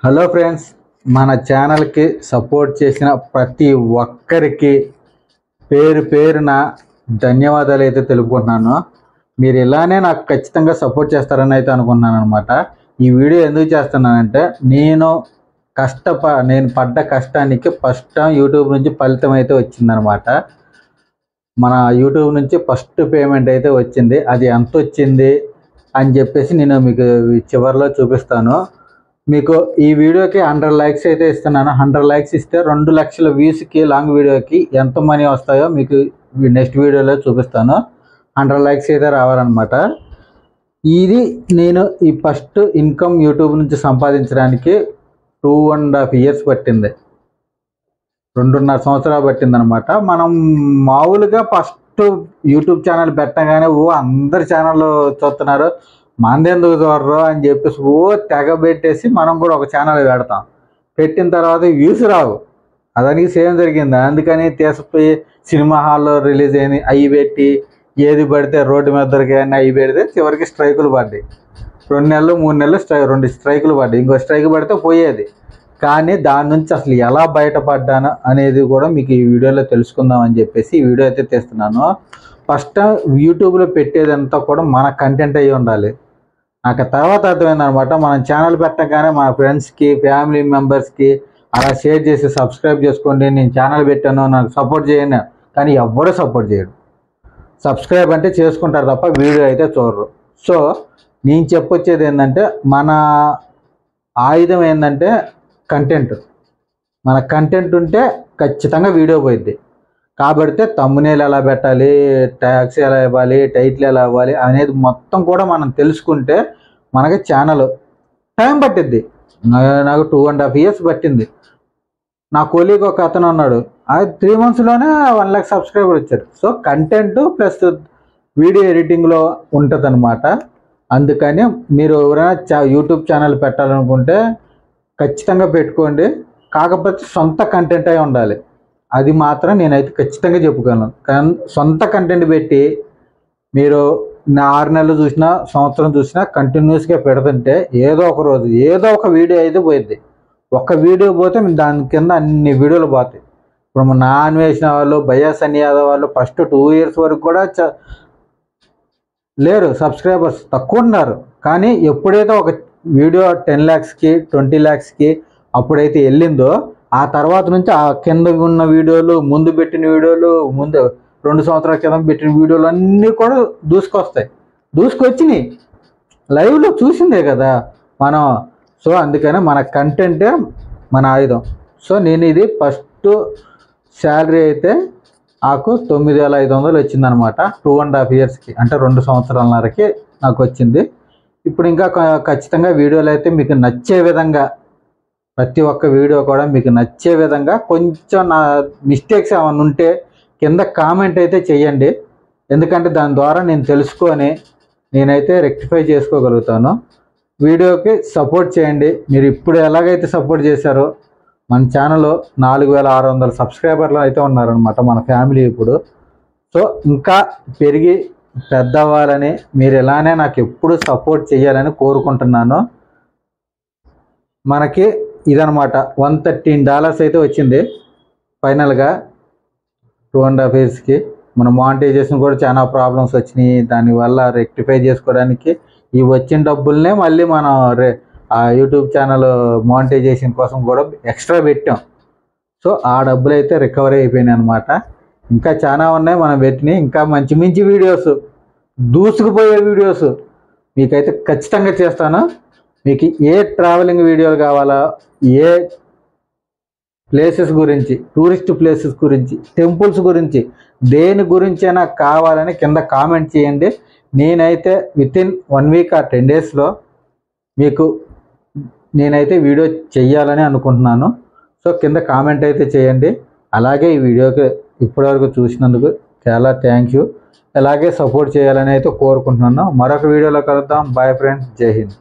Hello friends, మన ఛానల్కి support చేసిన ప్రతి ఒక్కరికి పేరు పేరున ధన్యవాదాలు అయితే తెలుపుకుంటున్నాను. మీరు ఇలానే నాకు ఖచ్చితంగా సపోర్ట్ చేస్తారని అయితే అనుకుంటున్నాను అనమాట. ఈ వీడియో ఎందుకు చేస్తున్నానంటే నేను పడ్డ కష్టానికి ఫస్ట్ టైం యూట్యూబ్ నుంచి ఫలితం అయితే వచ్చిందనమాట. మన యూట్యూబ్ నుంచి ఫస్ట్ పేమెంట్ అయితే వచ్చింది. అది ఎంత వచ్చింది అని చెప్పేసి నేను మీకు చివరిలో చూపిస్తాను. మీకు ఈ వీడియోకి 100 లైక్స్ అయితే ఇస్తున్నాను. 100 లైక్స్ ఇస్తే 2 లక్షల వ్యూస్కి లాంగ్ వీడియోకి ఎంత మనీ వస్తాయో మీకు నెక్స్ట్ వీడియోలో చూపిస్తాను. 100 లైక్స్ అయితే రావాలన్నమాట. ఇది నేను ఈ ఫస్ట్ ఇన్కమ్ యూట్యూబ్ నుంచి సంపాదించడానికి 2.5 years పట్టింది. 2.5 సంవత్సరాలు పట్టిందనమాట. మనం మామూలుగా ఫస్ట్ యూట్యూబ్ ఛానల్ పెట్టగానే అందరి ఛానల్ చూస్తున్నారు, మందెందుకు చూడరు అని చెప్పేసి తెగ పెట్టేసి మనం కూడా ఒక ఛానల్ పెడతాం. పెట్టిన తర్వాత వ్యూస్ రావు. అదానికి సేమ్ జరిగింది. అందుకని తీసిపోయి సినిమా హాల్లో రిలీజ్ అయినాయి అవి పెట్టి, ఏది పడితే రోడ్డు మీద దొరికాయని అవి పెడితే చివరికి స్ట్రైకులు పడ్డాయి. 2 నెలలు 3 నెలలు 2 స్ట్రైకులు పడ్డాయి. ఇంకో స్ట్రైక్ పడితే పోయేది. కానీ దాని నుంచి అసలు ఎలా బయటపడ్డాను అనేది కూడా మీకు ఈ వీడియోలో తెలుసుకుందాం అని చెప్పేసి ఈ వీడియో అయితే తీస్తున్నాను. ఫస్ట్ యూట్యూబ్లో పెట్టేదంతా కూడా మన కంటెంట్ అయ్యి ఉండాలి. నాకు తర్వాత అర్థమైందనమాట. మనం ఛానల్ పెట్టగానే మన ఫ్రెండ్స్కి, ఫ్యామిలీ మెంబర్స్కి అలా షేర్ చేసి సబ్స్క్రైబ్ చేసుకోండి, నేను ఛానల్ పెట్టాను, నాకు సపోర్ట్ చేయండి. కానీ ఎవ్వడూ సపోర్ట్ చేయడు. సబ్స్క్రైబ్ అంటే చేసుకుంటారు తప్ప వీడియో అయితే చూడరు. సో నేను చెప్పొచ్చేది ఏంటంటే, మన ఆయుధం ఏంటంటే కంటెంట్. మన కంటెంట్ ఉంటే ఖచ్చితంగా వీడియో పోయిద్ది. కాబట్టి తమ్మునేల్ ఎలా పెట్టాలి, ట్యాగ్స్ ఎలా ఇవ్వాలి, టైటిల్ ఎలా ఇవ్వాలి అనేది మొత్తం కూడా మనం తెలుసుకుంటే మనకి ఛానల్ టైం పట్టిద్ది. నాకు 2.5 years పట్టింది. నా కొలీగ్ ఒక అతను ఉన్నాడు, అది 3 monthsలోనే 1 lakh సబ్స్క్రైబర్ వచ్చారు. సో కంటెంట్ ప్లస్ వీడియో ఎడిటింగ్లో ఉంటుంది అనమాట. అందుకని మీరు ఎవరైనా యూట్యూబ్ ఛానల్ పెట్టాలనుకుంటే ఖచ్చితంగా పెట్టుకోండి. కాకపోతే సొంత కంటెంట్ అయి ఉండాలి. అది మాత్రం నేనైతే ఖచ్చితంగా చెప్పుకోగలను. కానీ సొంత కంటెంట్ పెట్టి మీరు 6 నెలలు చూసినా, సంవత్సరం చూసినా కంటిన్యూస్గా పెడుతుంటే ఏదో ఒక రోజు ఏదో ఒక వీడియో అయితే పోయిద్ది. ఒక్క వీడియో పోతే దాని కింద అన్ని వీడియోలు పోతాయి. ఇప్పుడు నాన్ వేసిన వాళ్ళు, భయ్యా సన్నీ యాదవ్ వాళ్ళు ఫస్ట్ 2 years వరకు కూడా లేరు, సబ్స్క్రైబర్స్ తక్కువ ఉన్నారు. కానీ ఎప్పుడైతే ఒక వీడియో 10 lakhsకి 20 lakhsకి అప్పుడైతే వెళ్ళిందో ఆ తర్వాత నుంచి ఆ కింద ఉన్న వీడియోలు, ముందు పెట్టిన వీడియోలు, ముందు 2 సంవత్సరాల క్రితం పెట్టిన వీడియోలు అన్నీ కూడా దూసుకొచ్చినాయి. లైవ్లో చూసిందే కదా మనం. సో అందుకనే మన కంటెంటే మన ఆయుధం. సో నేను ఇది ఫస్ట్ శాలరీ అయితే నాకు 9,500 వచ్చిందనమాట. 2.5 yearsకి అంటే 2 సంవత్సరాలన్నరకి నాకు వచ్చింది. ఇప్పుడు ఇంకా ఖచ్చితంగా వీడియోలు అయితే మీకు నచ్చే విధంగా, ప్రతి ఒక్క వీడియో కూడా మీకు నచ్చే విధంగా కొంచెం నా మిస్టేక్స్ ఏమైనా ఉంటే కింద కామెంట్ అయితే చేయండి. ఎందుకంటే దాని ద్వారా నేను తెలుసుకొని నేనైతే రెక్టిఫై చేసుకోగలుగుతాను. వీడియోకి సపోర్ట్ చేయండి. మీరు ఇప్పుడు ఎలాగైతే సపోర్ట్ చేశారో, మన ఛానల్లో 4,600 సబ్స్క్రైబర్లు అయితే ఉన్నారనమాట మన ఫ్యామిలీ ఇప్పుడు. సో ఇంకా పెరిగి పెద్ద అవ్వాలని, మీరు ఇలానే నాకు ఎప్పుడు సపోర్ట్ చేయాలని కోరుకుంటున్నాను. మనకి ఇదనమాట $113 అయితే వచ్చింది ఫైనల్గా 2.5 yearsకి. మన మానిటైజేషన్ కూడా చాలా ప్రాబ్లమ్స్ వచ్చినాయి. దానివల్ల రెక్టిఫై చేసుకోవడానికి ఈ వచ్చిన డబ్బులనే మళ్ళీ మనం ఆ యూట్యూబ్ ఛానల్ మానిటైజేషన్ కోసం కూడా ఎక్స్ట్రా పెట్టాం. సో ఆ డబ్బులు అయితే రికవరీ అయిపోయినాయి అనమాట. ఇంకా చాలా ఉన్నాయి మనం పెట్టినాయి. ఇంకా మంచి మంచి వీడియోస్, దూసుకుపోయే వీడియోస్ మీకైతే ఖచ్చితంగా చేస్తాను. మీకు ఏ ట్రావెలింగ్ వీడియోలు కావాలా, ఏ ప్లేసెస్ గురించి, టూరిస్ట్ ప్లేసెస్ గురించి, టెంపుల్స్ గురించి, దేని గురించి అయినా కావాలని కింద కామెంట్ చేయండి. నేనైతే వితిన్ 1 week or 10 daysలో మీకు నేనైతే వీడియో చెయ్యాలని అనుకుంటున్నాను. సో కింద కామెంట్ అయితే చేయండి. అలాగే ఈ వీడియోకి ఇప్పటివరకు చూసినందుకు చాలా థ్యాంక్ యూ. అలాగే సపోర్ట్ చేయాలని అయితే కోరుకుంటున్నాను. మరొక వీడియోలో కలుద్దాం. బాయ్ ఫ్రెండ్స్, జై హింద్.